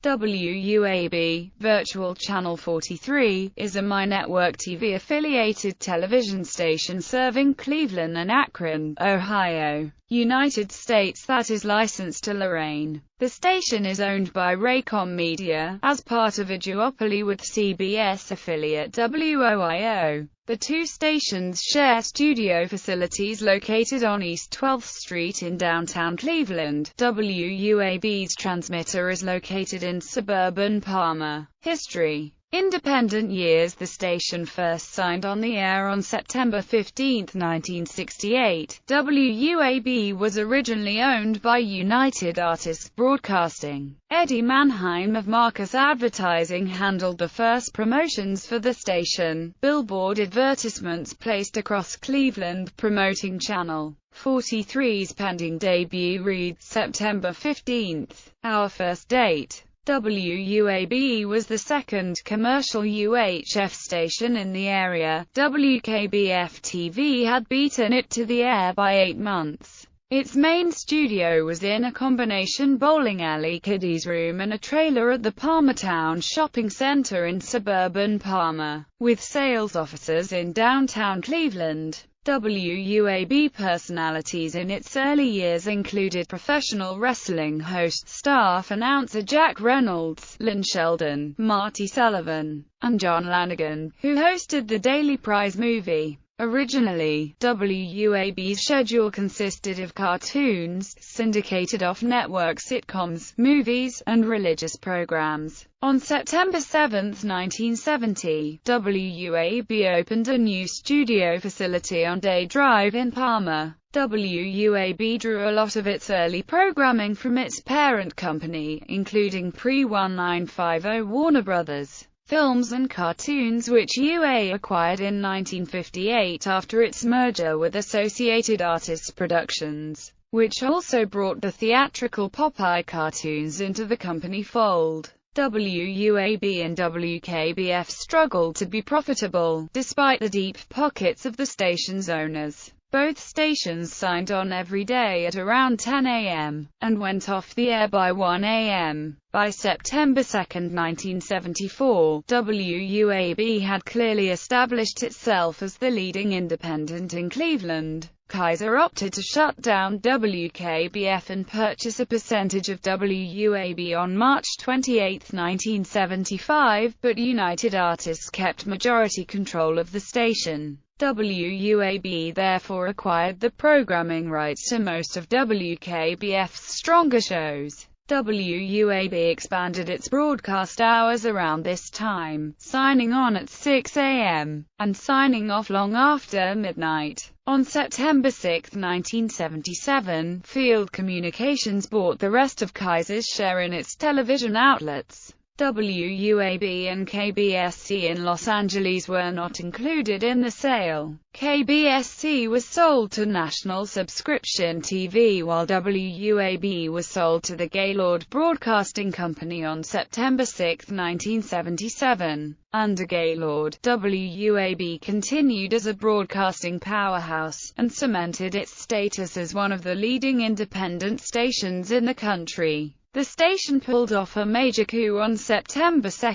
WUAB, Virtual Channel 43, is a MyNetwork TV-affiliated television station serving Cleveland and Akron, Ohio, United States that is licensed to Lorain. The station is owned by Raycom Media, as part of a duopoly with CBS affiliate WOIO. The two stations share studio facilities located on East 12th Street in downtown Cleveland. WUAB's transmitter is located in suburban Palmer. History. Independent years. The station first signed on the air on September 15, 1968. WUAB was originally owned by United Artists Broadcasting. Eddie Mannheim of Marcus Advertising handled the first promotions for the station. Billboard advertisements placed across Cleveland promoting Channel 43's pending debut reads September 15. Our first date. WUAB was the second commercial UHF station in the area. WKBF-TV had beaten it to the air by 8 months. Its main studio was in a combination bowling alley, kiddies room and a trailer at the Palmertown Shopping Center in suburban Palmer, with sales offices in downtown Cleveland. WUAB personalities in its early years included professional wrestling host, staff announcer Jack Reynolds, Lynn Sheldon, Marty Sullivan, and John Lanigan, who hosted the Daily Prize movie. Originally, WUAB's schedule consisted of cartoons, syndicated off-network sitcoms, movies, and religious programs. On September 7, 1970, WUAB opened a new studio facility on Day Drive in Palmer. WUAB drew a lot of its early programming from its parent company, including pre-1950 Warner Brothers films and cartoons, which UA acquired in 1958 after its merger with Associated Artists Productions, which also brought the theatrical Popeye cartoons into the company fold. WUAB and WKBF struggled to be profitable, despite the deep pockets of the station's owners. Both stations signed on every day at around 10 a.m., and went off the air by 1 a.m. By September 2, 1974, WUAB had clearly established itself as the leading independent in Cleveland. Kaiser opted to shut down WKBF and purchase a percentage of WUAB on March 28, 1975, but United Artists kept majority control of the station. WUAB therefore acquired the programming rights to most of WKBF's stronger shows. WUAB expanded its broadcast hours around this time, signing on at 6 a.m., and signing off long after midnight. On September 6, 1977, Field Communications bought the rest of Kaiser's share in its television outlets. WUAB and KBSC in Los Angeles were not included in the sale. KBSC was sold to National Subscription TV, while WUAB was sold to the Gaylord Broadcasting Company on September 6, 1977. Under Gaylord, WUAB continued as a broadcasting powerhouse, and cemented its status as one of the leading independent stations in the country. The station pulled off a major coup on September 2,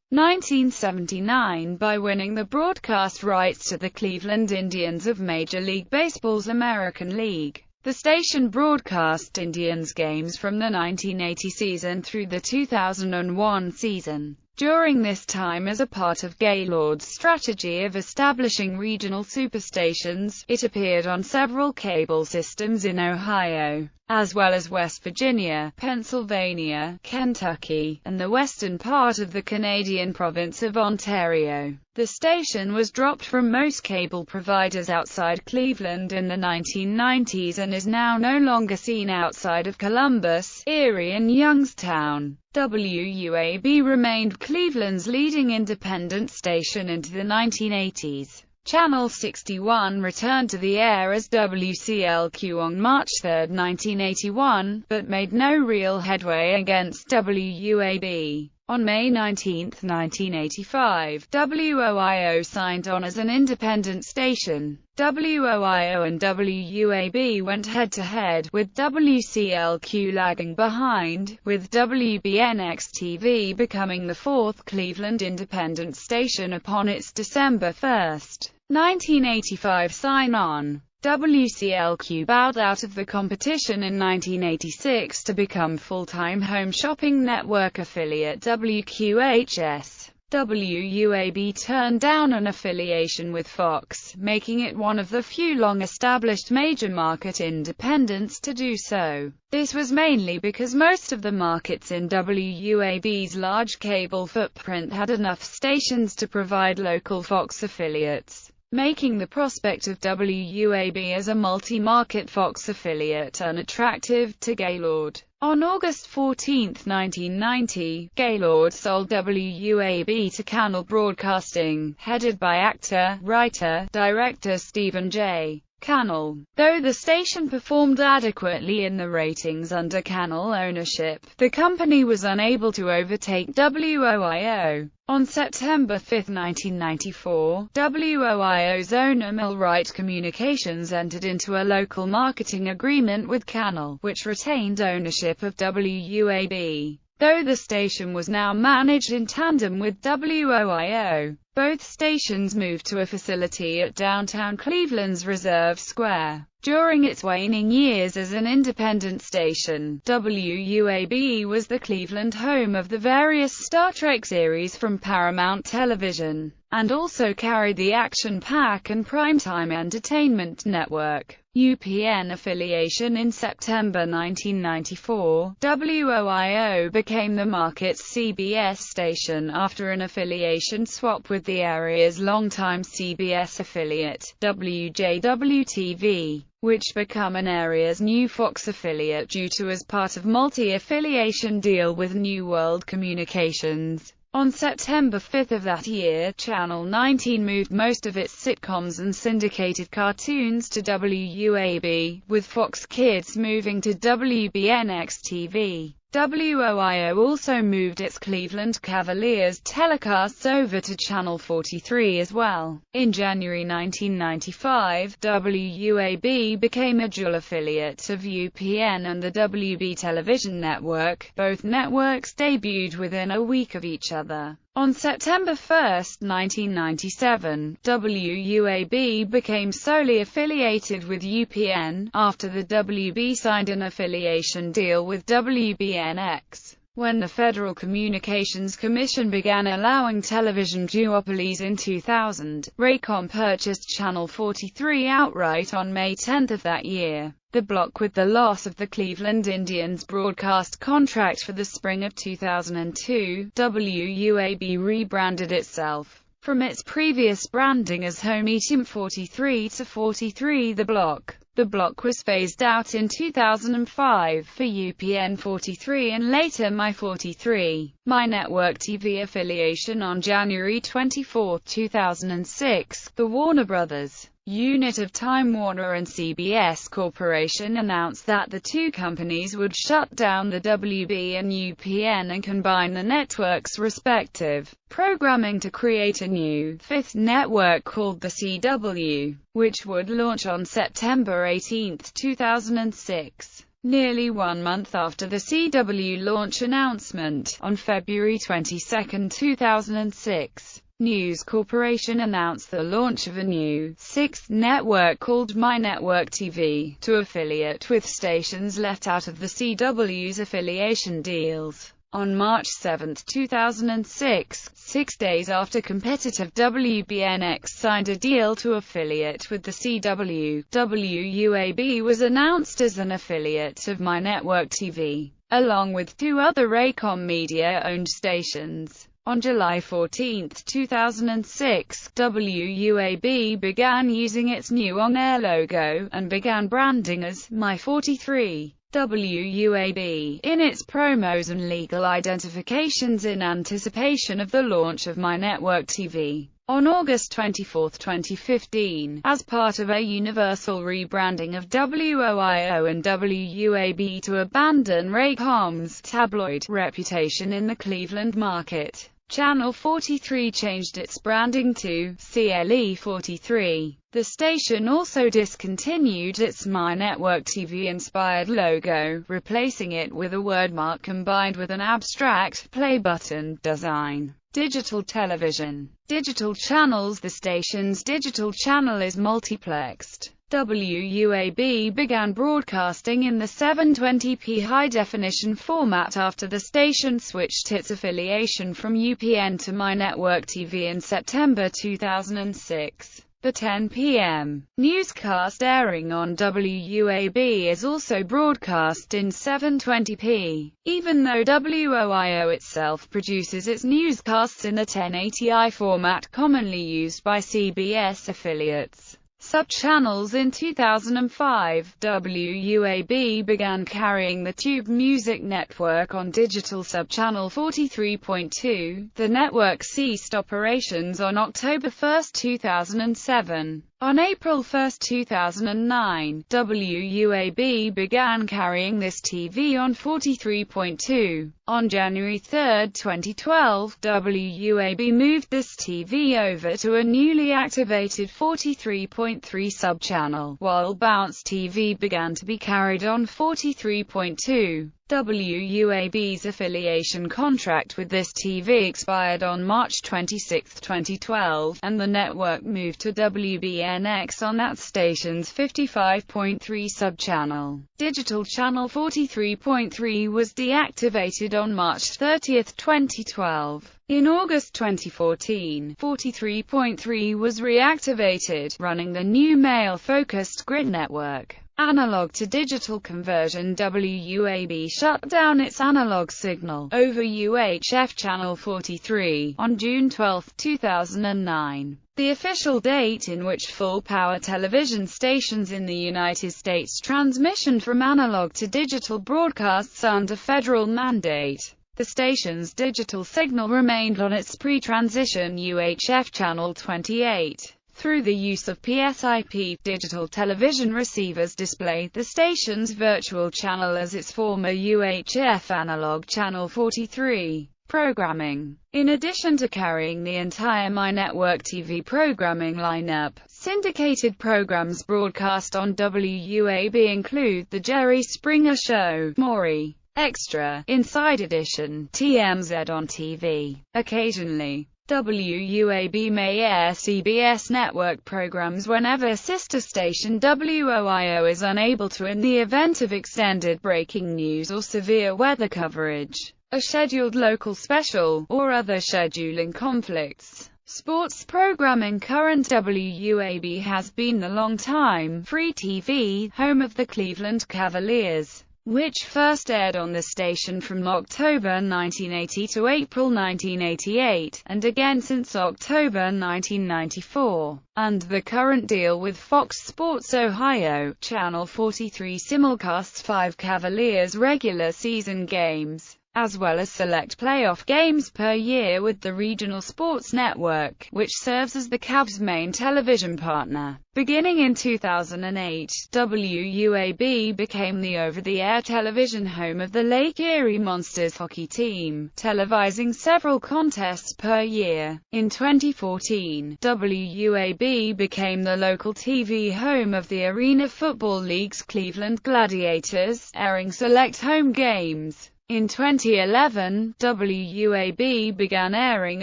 1979 by winning the broadcast rights to the Cleveland Indians of Major League Baseball's American League. The station broadcast Indians games from the 1980 season through the 2001 season. During this time, as a part of Gaylord's strategy of establishing regional superstations, it appeared on several cable systems in Ohio, as well as West Virginia, Pennsylvania, Kentucky, and the western part of the Canadian province of Ontario. The station was dropped from most cable providers outside Cleveland in the 1990s and is now no longer seen outside of Columbus, Erie and Youngstown. WUAB remained Cleveland's leading independent station into the 1980s. Channel 61 returned to the air as WCLQ on March 3, 1981, but made no real headway against WUAB. On May 19, 1985, WOIO signed on as an independent station. WOIO and WUAB went head-to-head, with WCLQ lagging behind, with WBNX-TV becoming the fourth Cleveland independent station upon its December 1, 1985 sign-on. WCLQ bowed out of the competition in 1986 to become full-time home shopping network affiliate WQHS. WUAB turned down an affiliation with Fox, making it one of the few long-established major market independents to do so. This was mainly because most of the markets in WUAB's large cable footprint had enough stations to provide local Fox affiliates, making the prospect of WUAB as a multi-market Fox affiliate unattractive to Gaylord. On August 14, 1990, Gaylord sold WUAB to Canal Broadcasting, headed by actor, writer, director Stephen J. Cannell. Though the station performed adequately in the ratings under Cannell ownership, the company was unable to overtake WOIO. On September 5, 1994, WOIO's owner Millwright Communications entered into a local marketing agreement with Cannell, which retained ownership of WUAB. Though the station was now managed in tandem with WOIO, both stations moved to a facility at downtown Cleveland's Reserve Square. During its waning years as an independent station, WUAB was the Cleveland home of the various Star Trek series from Paramount Television, and also carried the Action Pack and Primetime Entertainment Network (UPN) affiliation. In September 1994, WOIO became the market's CBS station after an affiliation swap with the area's longtime CBS affiliate, WJW-TV, which became an area's new Fox affiliate due to as part of multi-affiliation deal with New World Communications. On September 5 of that year, Channel 19 moved most of its sitcoms and syndicated cartoons to WUAB, with Fox Kids moving to WBNX-TV. WOIO also moved its Cleveland Cavaliers telecasts over to Channel 43 as well. In January 1995, WUAB became a dual affiliate of UPN and the WB television network. Both networks debuted within a week of each other. On September 1, 1997, WUAB became solely affiliated with UPN, after the WB signed an affiliation deal with WBNX. When the Federal Communications Commission began allowing television duopolies in 2000, Raycom purchased Channel 43 outright on May 10 of that year. The block, with the loss of the Cleveland Indians broadcast contract for the spring of 2002, WUAB rebranded itself from its previous branding as Home Team 43 to 43 The Block. The block was phased out in 2005 for UPN 43 and later My 43, My Network TV affiliation. On January 24, 2006, the Warner Brothers unit of Time Warner and CBS Corporation announced that the two companies would shut down the WB and UPN and combine the networks' respective programming to create a new fifth network called the CW, which would launch on September 18, 2006. Nearly 1 month after the CW launch announcement, on February 22, 2006, News Corporation announced the launch of a new sixth network called My Network TV, to affiliate with stations left out of the CW's affiliation deals. On March 7, 2006, 6 days after competitive WBNX signed a deal to affiliate with the CW, WUAB was announced as an affiliate of My Network TV, along with 2 other Raycom Media-owned stations. On July 14, 2006, WUAB began using its new on-air logo, and began branding as My 43. WUAB, in its promos and legal identifications in anticipation of the launch of My Network TV. On August 24, 2015, as part of a universal rebranding of WOIO and WUAB to abandon Raycom's tabloid reputation in the Cleveland market, Channel 43 changed its branding to CLE 43. The station also discontinued its My Network TV-inspired logo, replacing it with a wordmark combined with an abstract play button design. Digital television. Digital channels. The station's digital channel is multiplexed. WUAB began broadcasting in the 720p high-definition format after the station switched its affiliation from UPN to My Network TV in September 2006. The 10 p.m. newscast airing on WUAB is also broadcast in 720p, even though WOIO itself produces its newscasts in the 1080i format commonly used by CBS affiliates. Sub-channels. In 2005, WUAB began carrying the Tube Music Network on digital sub-channel 43.2. The network ceased operations on October 1, 2007. On April 1, 2009, WUAB began carrying this TV on 43.2. On January 3, 2012, WUAB moved this TV over to a newly activated 43.3 sub-channel, while Bounce TV began to be carried on 43.2. WUAB's affiliation contract with this TV expired on March 26, 2012, and the network moved to WBNX on that station's 55.3 sub-channel. Digital channel 43.3 was deactivated on March 30, 2012. In August 2014, 43.3 was reactivated, running the new male-focused grid network. Analog to digital conversion. WUAB shut down its analog signal over UHF channel 43 on June 12, 2009. The official date in which full-power television stations in the United States transition from analog to digital broadcasts under federal mandate. The station's digital signal remained on its pre-transition UHF channel 28. Through the use of PSIP, digital television receivers displayed the station's virtual channel as its former UHF analog channel 43 programming. In addition to carrying the entire My Network TV programming lineup, syndicated programs broadcast on WUAB include The Jerry Springer Show, Maury, Extra, Inside Edition, TMZ on TV. Occasionally, WUAB may air CBS network programs whenever sister station WOIO is unable to, in the event of extended breaking news or severe weather coverage, a scheduled local special, or other scheduling conflicts. Sports programming. Current WUAB has been the long-time free TV home of the Cleveland Cavaliers, which first aired on the station from October 1980 to April 1988, and again since October 1994. And the current deal with Fox Sports Ohio, Channel 43 simulcasts 5 Cavaliers regular season games, as well as select playoff games per year with the Regional Sports Network, which serves as the Cavs' main television partner. Beginning in 2008, WUAB became the over-the-air television home of the Lake Erie Monsters hockey team, televising several contests per year. In 2014, WUAB became the local TV home of the Arena Football League's Cleveland Gladiators, airing select home games. In 2011, WUAB began airing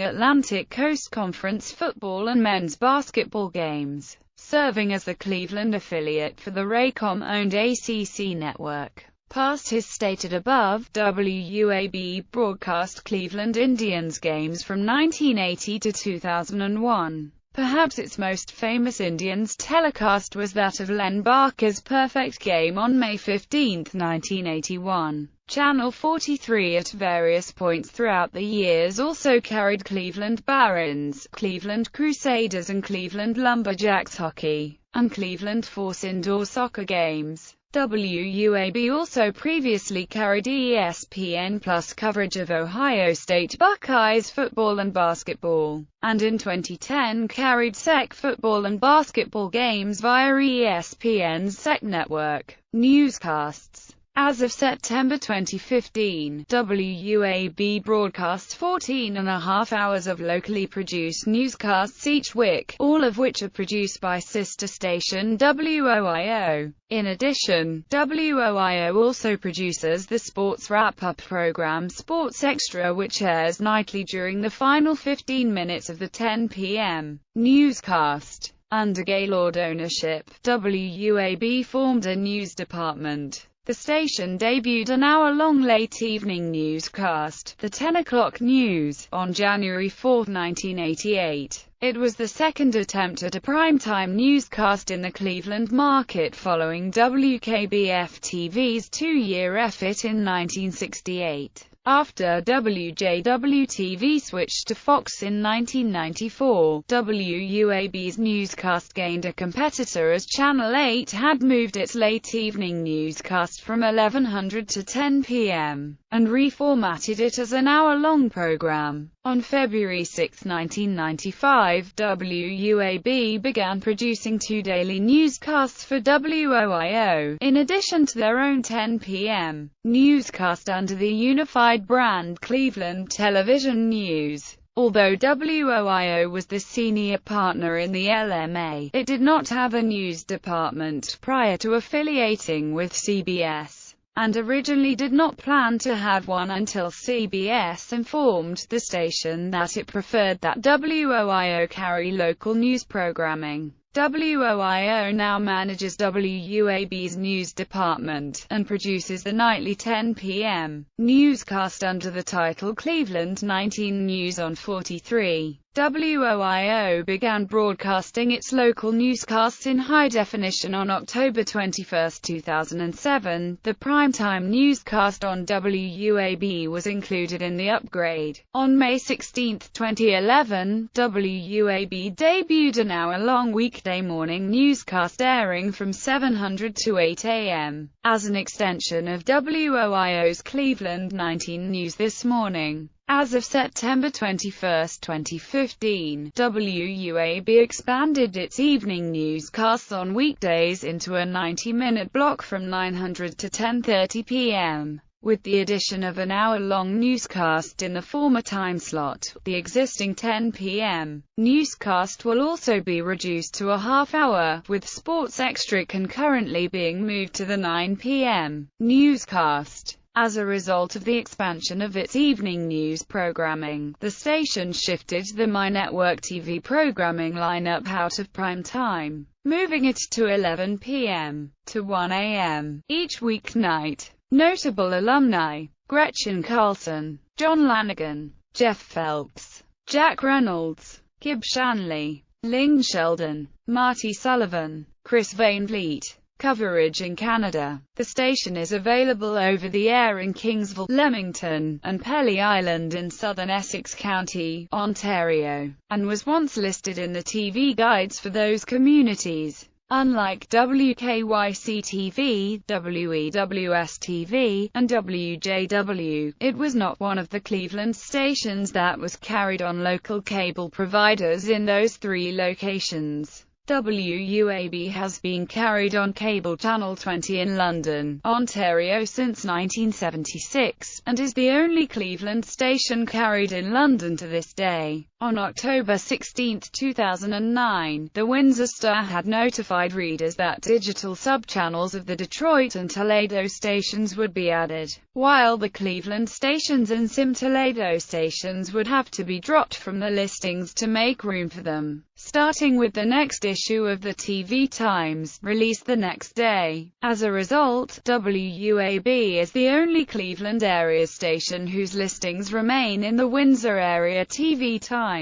Atlantic Coast Conference football and men's basketball games, serving as the Cleveland affiliate for the Raycom-owned ACC network. Past his stated above, WUAB broadcast Cleveland Indians games from 1980 to 2001. Perhaps its most famous Indians telecast was that of Len Barker's Perfect Game on May 15, 1981. Channel 43 at various points throughout the years also carried Cleveland Barons, Cleveland Crusaders and Cleveland Lumberjacks hockey, and Cleveland Force indoor soccer games. WUAB also previously carried ESPN Plus coverage of Ohio State Buckeyes football and basketball, and in 2010 carried SEC football and basketball games via ESPN's SEC network newscasts. As of September 2015, WUAB broadcasts 14.5 hours of locally produced newscasts each week, all of which are produced by sister station WOIO. In addition, WOIO also produces the sports wrap-up program Sports Extra, which airs nightly during the final 15 minutes of the 10 p.m. newscast. Under Gaylord ownership, WUAB formed a news department. The station debuted an hour-long late-evening newscast, the 10 o'clock news, on January 4, 1988. It was the second attempt at a primetime newscast in the Cleveland market following WKBF-TV's two-year effort in 1968. After WJW-TV switched to Fox in 1994, WUAB's newscast gained a competitor as Channel 8 had moved its late-evening newscast from 1100 to 10 p.m. and reformatted it as an hour-long program. On February 6, 1995, WUAB began producing two daily newscasts for WOIO, in addition to their own 10 p.m. newscast under the unified brand Cleveland Television News. Although WOIO was the senior partner in the LMA, it did not have a news department prior to affiliating with CBS, and originally did not plan to have one until CBS informed the station that it preferred that WOIO carry local news programming. WOIO now manages WUAB's news department, and produces the nightly 10 p.m. newscast under the title Cleveland 19 News on 43. WOIO began broadcasting its local newscasts in high definition on October 21, 2007. The primetime newscast on WUAB was included in the upgrade. On May 16, 2011, WUAB debuted an hour-long weekday morning newscast airing from 700 to 8 a.m. as an extension of WOIO's Cleveland 19 News This Morning. As of September 21, 2015, WUAB expanded its evening newscasts on weekdays into a 90-minute block from 900 to 10:30 p.m. With the addition of an hour-long newscast in the former time slot, the existing 10 p.m. newscast will also be reduced to a half-hour, with Sports Extra concurrently being moved to the 9 p.m. newscast. As a result of the expansion of its evening news programming, the station shifted the My Network TV programming lineup out of prime time, moving it to 11 p.m. to 1 a.m. each weeknight. Notable alumni: Gretchen Carlson, John Lanigan, Jeff Phelps, Jack Reynolds, Gib Shanley, Ling Sheldon, Marty Sullivan, Chris Van Vliet. Coverage in Canada. The station is available over the air in Kingsville, Leamington, and Pelly Island in southern Essex County, Ontario, and was once listed in the TV guides for those communities. Unlike WKYC-TV, WEWS-TV, and WJW, it was not one of the Cleveland stations that was carried on local cable providers in those three locations. WUAB has been carried on cable Channel 20 in London, Ontario since 1976, and is the only Cleveland station carried in London to this day. On October 16, 2009, the Windsor Star had notified readers that digital subchannels of the Detroit and Toledo stations would be added, while the Cleveland stations and Sim-Toledo stations would have to be dropped from the listings to make room for them. Starting with the next issue of the TV Times, released the next day. As a result, WUAB is the only Cleveland area station whose listings remain in the Windsor area TV Times.